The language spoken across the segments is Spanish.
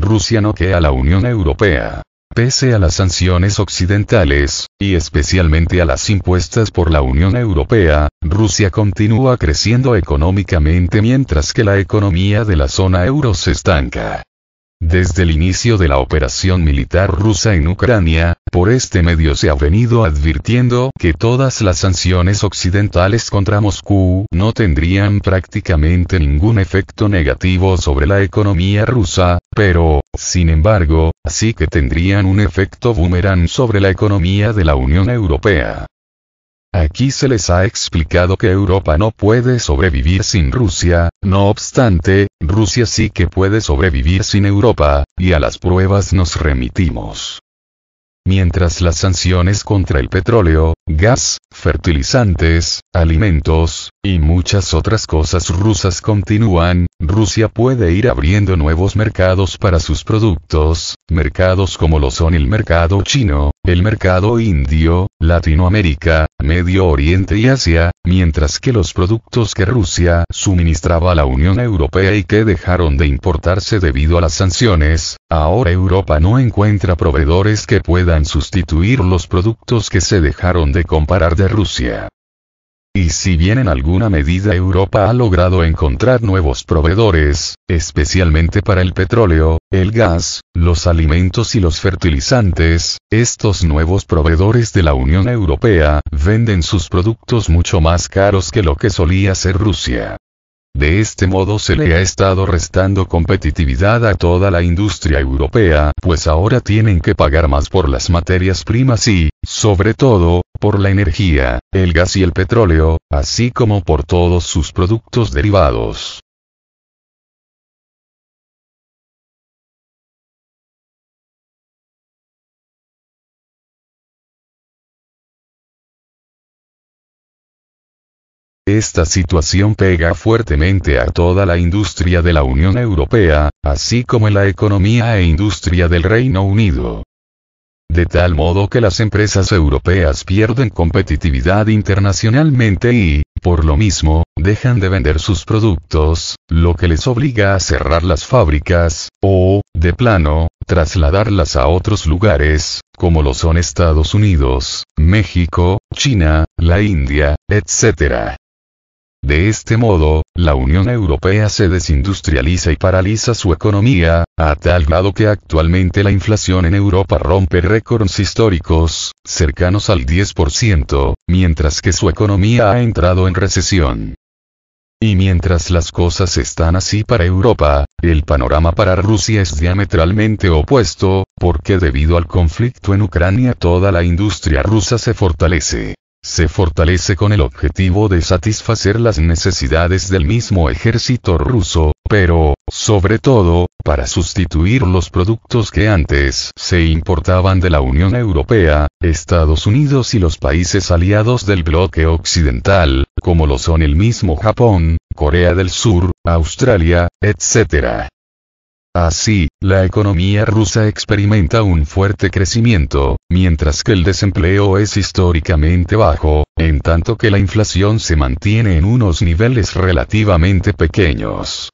Rusia noquea a la Unión Europea. Pese a las sanciones occidentales, y especialmente a las impuestas por la Unión Europea, Rusia continúa creciendo económicamente mientras que la economía de la zona euro se estanca. Desde el inicio de la operación militar rusa en Ucrania, por este medio se ha venido advirtiendo que todas las sanciones occidentales contra Moscú no tendrían prácticamente ningún efecto negativo sobre la economía rusa, pero, sin embargo, sí que tendrían un efecto boomerang sobre la economía de la Unión Europea. Aquí se les ha explicado que Europa no puede sobrevivir sin Rusia, no obstante, Rusia sí que puede sobrevivir sin Europa, y a las pruebas nos remitimos. Mientras las sanciones contra el petróleo, gas, fertilizantes, alimentos, y muchas otras cosas rusas continúan, Rusia puede ir abriendo nuevos mercados para sus productos, mercados como lo son el mercado chino, el mercado indio, Latinoamérica, Medio Oriente y Asia, mientras que los productos que Rusia suministraba a la Unión Europea y que dejaron de importarse debido a las sanciones, ahora Europa no encuentra proveedores que puedan sustituir los productos que se dejaron de comprar de Rusia. Y si bien en alguna medida Europa ha logrado encontrar nuevos proveedores, especialmente para el petróleo, el gas, los alimentos y los fertilizantes, estos nuevos proveedores de la Unión Europea venden sus productos mucho más caros que lo que solía ser Rusia. De este modo se le ha estado restando competitividad a toda la industria europea, pues ahora tienen que pagar más por las materias primas y, sobre todo, por la energía, el gas y el petróleo, así como por todos sus productos derivados. Esta situación pega fuertemente a toda la industria de la Unión Europea, así como en la economía e industria del Reino Unido. De tal modo que las empresas europeas pierden competitividad internacionalmente y, por lo mismo, dejan de vender sus productos, lo que les obliga a cerrar las fábricas, o, de plano, trasladarlas a otros lugares, como lo son Estados Unidos, México, China, la India, etc. De este modo, la Unión Europea se desindustrializa y paraliza su economía, a tal grado que actualmente la inflación en Europa rompe récords históricos, cercanos al 10%, mientras que su economía ha entrado en recesión. Y mientras las cosas están así para Europa, el panorama para Rusia es diametralmente opuesto, porque debido al conflicto en Ucrania toda la industria rusa se fortalece. Se fortalece con el objetivo de satisfacer las necesidades del mismo ejército ruso, pero, sobre todo, para sustituir los productos que antes se importaban de la Unión Europea, Estados Unidos y los países aliados del bloque occidental, como lo son el mismo Japón, Corea del Sur, Australia, etc. Así, la economía rusa experimenta un fuerte crecimiento, mientras que el desempleo es históricamente bajo, en tanto que la inflación se mantiene en unos niveles relativamente pequeños.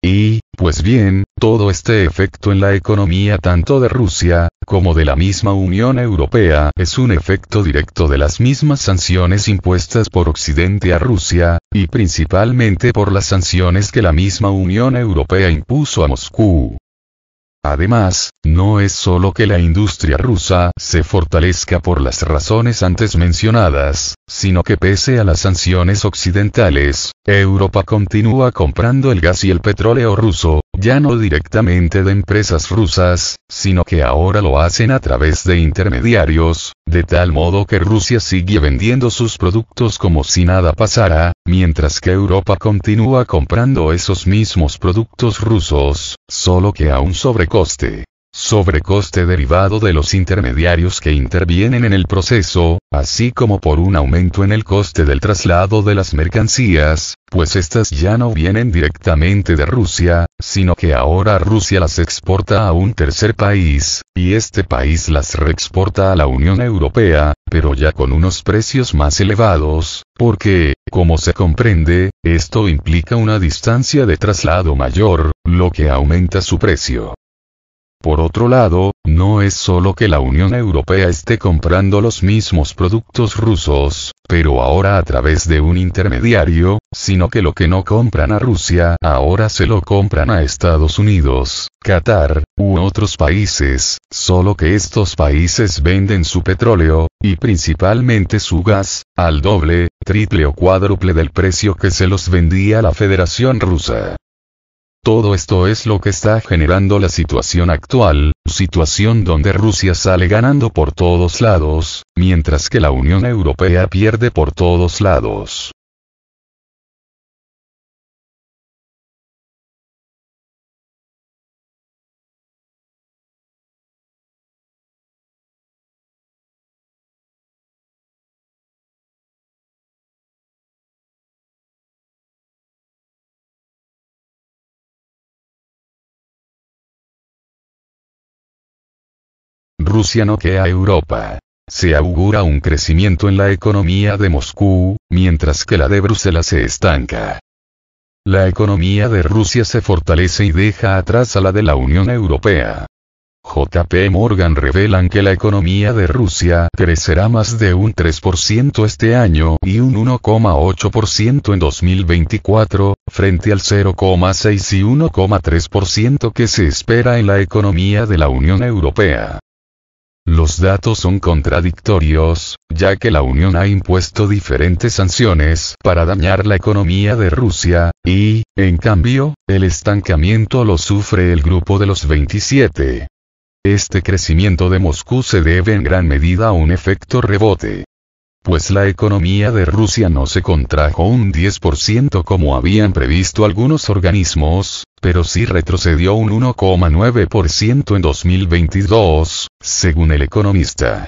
Y, pues bien, todo este efecto en la economía tanto de Rusia, como de la misma Unión Europea, es un efecto directo de las mismas sanciones impuestas por Occidente a Rusia, y principalmente por las sanciones que la misma Unión Europea impuso a Moscú. Además, no es solo que la industria rusa se fortalezca por las razones antes mencionadas, sino que pese a las sanciones occidentales, Europa continúa comprando el gas y el petróleo ruso, ya no directamente de empresas rusas, sino que ahora lo hacen a través de intermediarios, de tal modo que Rusia sigue vendiendo sus productos como si nada pasara, mientras que Europa continúa comprando esos mismos productos rusos, solo que a un sobrecoste. sobrecoste derivado de los intermediarios que intervienen en el proceso, así como por un aumento en el coste del traslado de las mercancías, pues estas ya no vienen directamente de Rusia, sino que ahora Rusia las exporta a un tercer país, y este país las reexporta a la Unión Europea, pero ya con unos precios más elevados, porque, como se comprende, esto implica una distancia de traslado mayor, lo que aumenta su precio. Por otro lado, no es solo que la Unión Europea esté comprando los mismos productos rusos, pero ahora a través de un intermediario, sino que lo que no compran a Rusia ahora se lo compran a Estados Unidos, Qatar, u otros países, solo que estos países venden su petróleo, y principalmente su gas, al doble, triple o cuádruple del precio que se los vendía la Federación Rusa. Todo esto es lo que está generando la situación actual, situación donde Rusia sale ganando por todos lados, mientras que la Unión Europea pierde por todos lados. Rusia noquea a Europa. Se augura un crecimiento en la economía de Moscú, mientras que la de Bruselas se estanca. La economía de Rusia se fortalece y deja atrás a la de la Unión Europea. JP Morgan revelan que la economía de Rusia crecerá más de un 3% este año y un 1,8% en 2024, frente al 0,6 y 1,3% que se espera en la economía de la Unión Europea. Los datos son contradictorios, ya que la Unión ha impuesto diferentes sanciones para dañar la economía de Rusia, y, en cambio, el estancamiento lo sufre el grupo de los 27. Este crecimiento de Moscú se debe en gran medida a un efecto rebote. Pues la economía de Rusia no se contrajo un 10% como habían previsto algunos organismos, pero sí retrocedió un 1,9% en 2022, según el economista.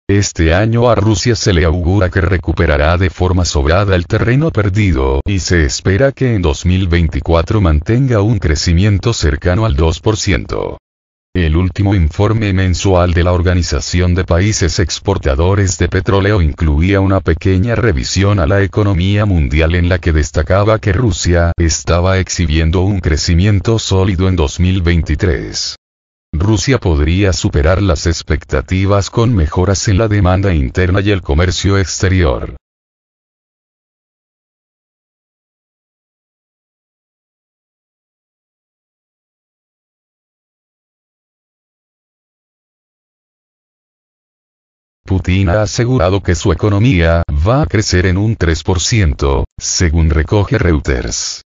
Este año a Rusia se le augura que recuperará de forma sobrada el terreno perdido y se espera que en 2024 mantenga un crecimiento cercano al 2%. El último informe mensual de la Organización de Países Exportadores de Petróleo incluía una pequeña revisión a la economía mundial en la que destacaba que Rusia estaba exhibiendo un crecimiento sólido en 2023. Rusia podría superar las expectativas con mejoras en la demanda interna y el comercio exterior. Putin ha asegurado que su economía va a crecer en un 3%, según recoge Reuters.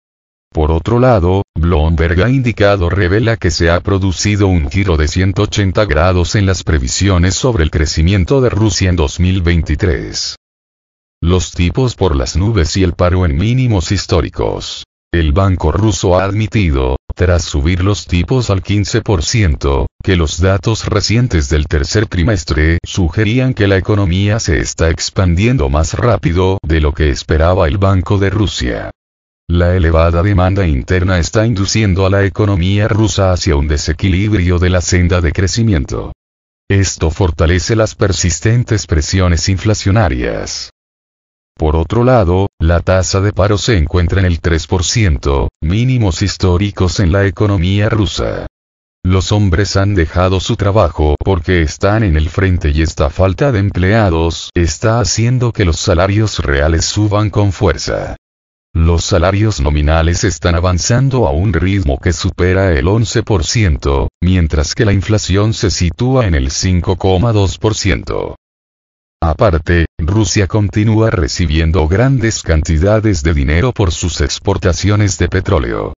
Por otro lado, Bloomberg ha indicado revela que se ha producido un giro de 180 grados en las previsiones sobre el crecimiento de Rusia en 2023. Los tipos por las nubes y el paro en mínimos históricos. El banco ruso ha admitido, tras subir los tipos al 15%, que los datos recientes del tercer trimestre sugerían que la economía se está expandiendo más rápido de lo que esperaba el Banco de Rusia. La elevada demanda interna está induciendo a la economía rusa hacia un desequilibrio de la senda de crecimiento. Esto fortalece las persistentes presiones inflacionarias. Por otro lado, la tasa de paro se encuentra en el 3%, mínimos históricos en la economía rusa. Los hombres han dejado su trabajo porque están en el frente y esta falta de empleados está haciendo que los salarios reales suban con fuerza. Los salarios nominales están avanzando a un ritmo que supera el 11%, mientras que la inflación se sitúa en el 5,2%. Aparte, Rusia continúa recibiendo grandes cantidades de dinero por sus exportaciones de petróleo.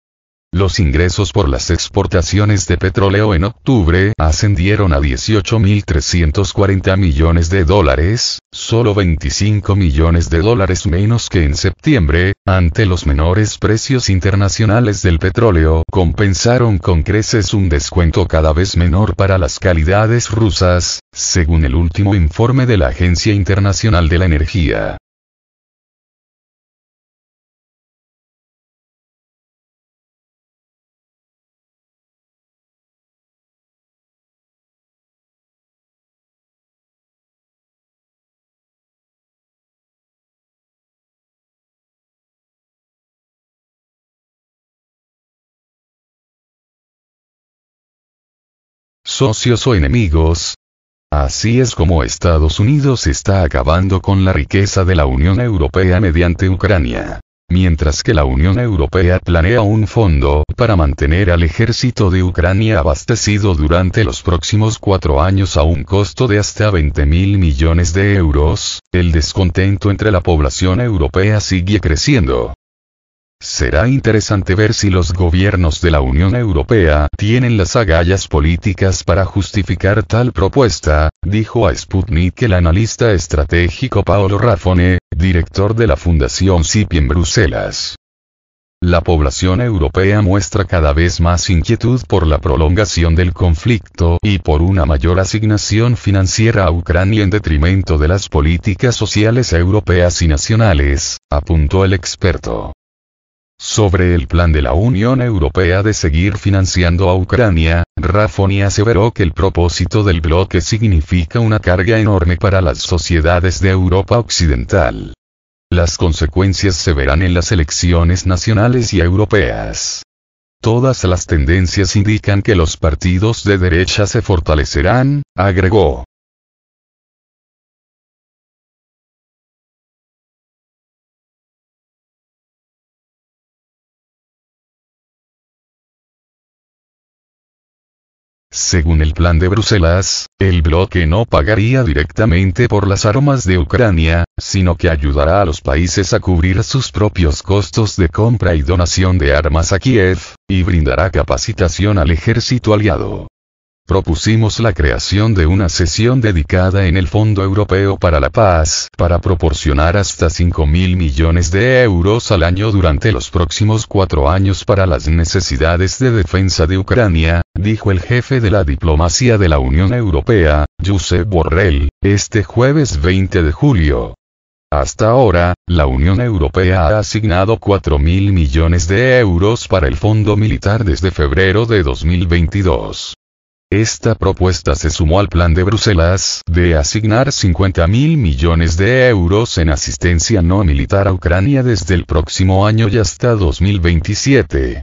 Los ingresos por las exportaciones de petróleo en octubre ascendieron a 18.340 millones de dólares, solo 25 millones de dólares menos que en septiembre, ante los menores precios internacionales del petróleo. Compensaron con creces un descuento cada vez menor para las calidades rusas, según el último informe de la Agencia Internacional de la Energía. ¿Socios o enemigos? Así es como Estados Unidos está acabando con la riqueza de la Unión Europea mediante Ucrania. Mientras que la Unión Europea planea un fondo para mantener al ejército de Ucrania abastecido durante los próximos 4 años a un costo de hasta 20.000 millones de euros, el descontento entre la población europea sigue creciendo. Será interesante ver si los gobiernos de la Unión Europea tienen las agallas políticas para justificar tal propuesta, dijo a Sputnik el analista estratégico Paolo Raffone, director de la Fundación CIPI en Bruselas. La población europea muestra cada vez más inquietud por la prolongación del conflicto y por una mayor asignación financiera a Ucrania en detrimento de las políticas sociales europeas y nacionales, apuntó el experto. Sobre el plan de la Unión Europea de seguir financiando a Ucrania, Raffoni aseveró que el propósito del bloque significa una carga enorme para las sociedades de Europa Occidental. Las consecuencias se verán en las elecciones nacionales y europeas. Todas las tendencias indican que los partidos de derecha se fortalecerán, agregó. Según el plan de Bruselas, el bloque no pagaría directamente por las armas de Ucrania, sino que ayudará a los países a cubrir sus propios costos de compra y donación de armas a Kiev, y brindará capacitación al ejército aliado. Propusimos la creación de una sesión dedicada en el Fondo Europeo para la Paz, para proporcionar hasta 5.000 millones de euros al año durante los próximos 4 años para las necesidades de defensa de Ucrania, dijo el jefe de la diplomacia de la Unión Europea, Josep Borrell, este jueves 20 de julio. Hasta ahora, la Unión Europea ha asignado 4.000 millones de euros para el fondo militar desde febrero de 2022. Esta propuesta se sumó al plan de Bruselas de asignar 50.000 millones de euros en asistencia no militar a Ucrania desde el próximo año y hasta 2027.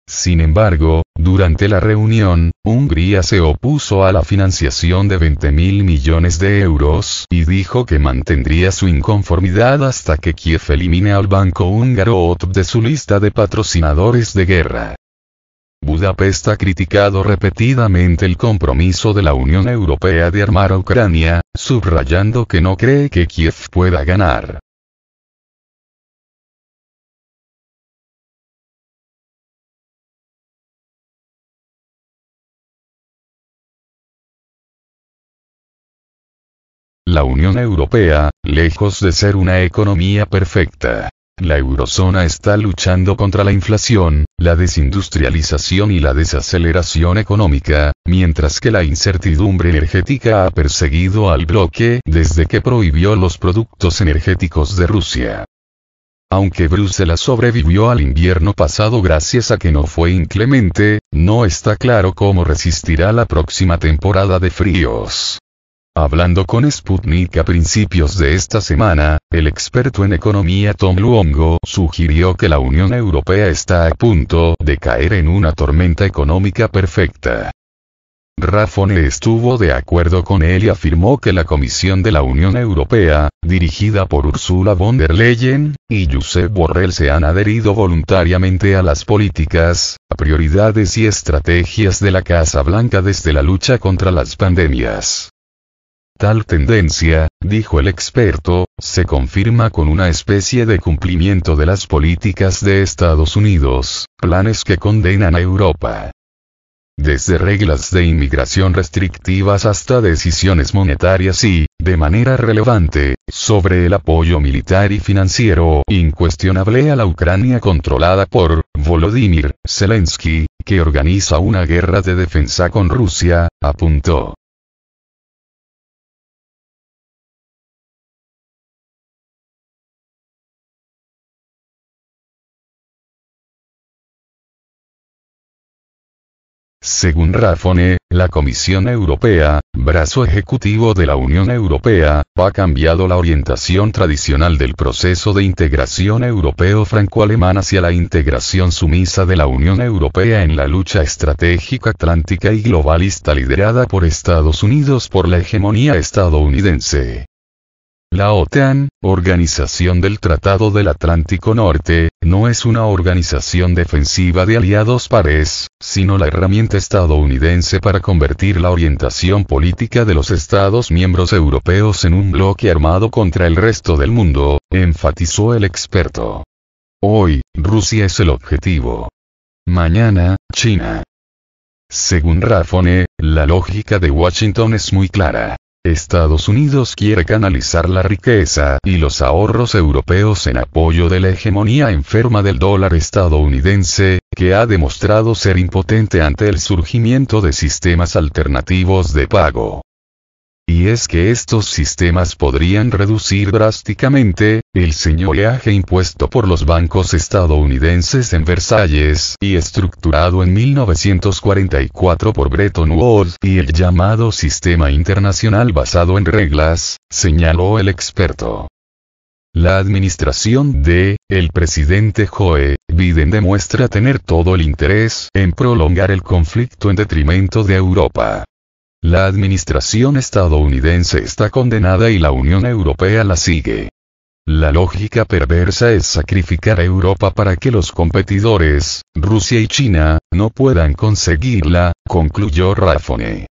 Sin embargo, durante la reunión, Hungría se opuso a la financiación de 20.000 millones de euros y dijo que mantendría su inconformidad hasta que Kiev elimine al banco húngaro OTP de su lista de patrocinadores de guerra. Budapest ha criticado repetidamente el compromiso de la Unión Europea de armar a Ucrania, subrayando que no cree que Kiev pueda ganar. La Unión Europea, lejos de ser una economía perfecta. La eurozona está luchando contra la inflación, la desindustrialización y la desaceleración económica, mientras que la incertidumbre energética ha perseguido al bloque desde que prohibió los productos energéticos de Rusia. Aunque Bruselas sobrevivió al invierno pasado gracias a que no fue inclemente, no está claro cómo resistirá la próxima temporada de fríos. Hablando con Sputnik a principios de esta semana, el experto en economía Tom Luongo sugirió que la Unión Europea está a punto de caer en una tormenta económica perfecta. Raffone estuvo de acuerdo con él y afirmó que la Comisión de la Unión Europea, dirigida por Ursula von der Leyen y Josep Borrell, se han adherido voluntariamente a las políticas, prioridades y estrategias de la Casa Blanca desde la lucha contra las pandemias. Tal tendencia, dijo el experto, se confirma con una especie de cumplimiento de las políticas de Estados Unidos, planes que condenan a Europa. Desde reglas de inmigración restrictivas hasta decisiones monetarias y, de manera relevante, sobre el apoyo militar y financiero incuestionable a la Ucrania controlada por Volodymyr Zelensky, que organiza una guerra de defensa con Rusia, apuntó. Según Raffone, la Comisión Europea, brazo ejecutivo de la Unión Europea, ha cambiado la orientación tradicional del proceso de integración europeo franco-alemán hacia la integración sumisa de la Unión Europea en la lucha estratégica atlántica y globalista liderada por Estados Unidos por la hegemonía estadounidense. La OTAN, Organización del Tratado del Atlántico Norte, no es una organización defensiva de aliados pares, sino la herramienta estadounidense para convertir la orientación política de los Estados miembros europeos en un bloque armado contra el resto del mundo, enfatizó el experto. Hoy, Rusia es el objetivo. Mañana, China. Según Raffone, la lógica de Washington es muy clara. Estados Unidos quiere canalizar la riqueza y los ahorros europeos en apoyo de la hegemonía enferma del dólar estadounidense, que ha demostrado ser impotente ante el surgimiento de sistemas alternativos de pago. Y es que estos sistemas podrían reducir drásticamente el señoreaje impuesto por los bancos estadounidenses en Versalles y estructurado en 1944 por Bretton Woods y el llamado sistema internacional basado en reglas, señaló el experto. La administración de el presidente Joe Biden demuestra tener todo el interés en prolongar el conflicto en detrimento de Europa. La administración estadounidense está condenada y la Unión Europea la sigue. La lógica perversa es sacrificar a Europa para que los competidores, Rusia y China, no puedan conseguirla, concluyó Raffone.